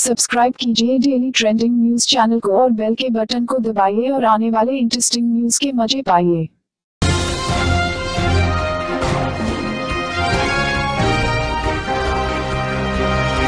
Subscribe कीजिए daily trending news channel को और बेल के बटन को दबाइए और आने वाले इंटरेस्टिंग न्यूज के मजे पाइए।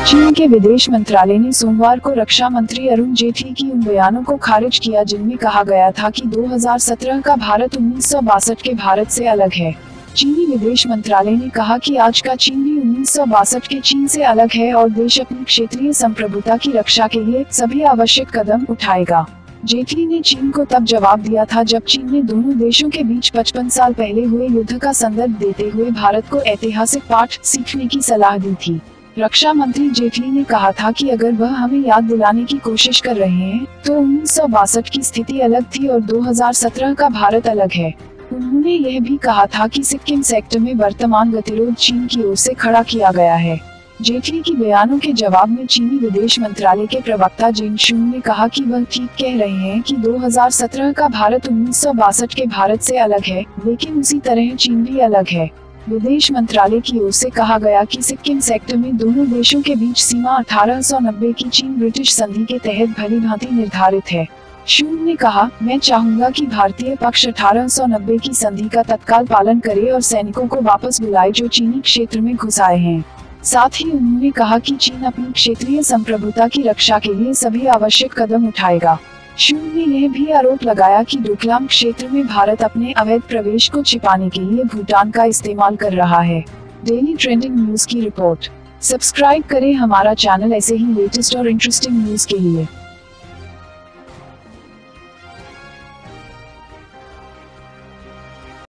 चीन के विदेश मंत्रालय ने सोमवार को रक्षा मंत्री अरुण जेटली की उन बयानों को खारिज किया जिनमें कहा गया था कि 2017 का भारत 1962 के भारत से अलग है। चीनी विदेश मंत्रालय ने कहा कि आज का चीन भी 1962 के चीन से अलग है और देश अपनी क्षेत्रीय संप्रभुता की रक्षा के लिए सभी आवश्यक कदम उठाएगा। जेटली ने चीन को तब जवाब दिया था जब चीन ने दोनों देशों के बीच 55 साल पहले हुए युद्ध का संदर्भ देते हुए भारत को ऐतिहासिक पाठ सीखने की सलाह दी थी। रक्षा मंत्री जेटली ने कहा था कि अगर वह हमें याद दिलाने की कोशिश कर रहे हैं तो 1962 की स्थिति अलग थी और 2017 का भारत अलग है। उन्होंने यह भी कहा था कि सिक्किम सेक्टर में वर्तमान गतिरोध चीन की ओर से खड़ा किया गया है। जेटली की बयानों के जवाब में चीनी विदेश मंत्रालय के प्रवक्ता जेंग शुन ने कहा कि वह ठीक कह रहे हैं कि 2017 का भारत 1962 के भारत से अलग है, लेकिन उसी तरह चीन भी अलग है। विदेश मंत्रालय की ओर से कहा गया कि सिक्किम सेक्टर में दोनों देशों के बीच सीमा 1890 की चीन ब्रिटिश संधि के तहत भली भांति निर्धारित है। शून ने कहा, मैं चाहूंगा कि भारतीय पक्ष 1890 की संधि का तत्काल पालन करे और सैनिकों को वापस बुलाए जो चीनी क्षेत्र में घुस आए हैं। साथ ही उन्होंने कहा कि चीन अपनी क्षेत्रीय संप्रभुता की रक्षा के लिए सभी आवश्यक कदम उठाएगा। शून ने यह भी आरोप लगाया कि डोकलाम क्षेत्र में भारत अपने अवैध प्रवेश को छिपाने के लिए भूटान का इस्तेमाल कर रहा है। डेली ट्रेंडिंग न्यूज की रिपोर्ट। सब्सक्राइब करें हमारा चैनल ऐसे ही लेटेस्ट और इंटरेस्टिंग न्यूज के लिए।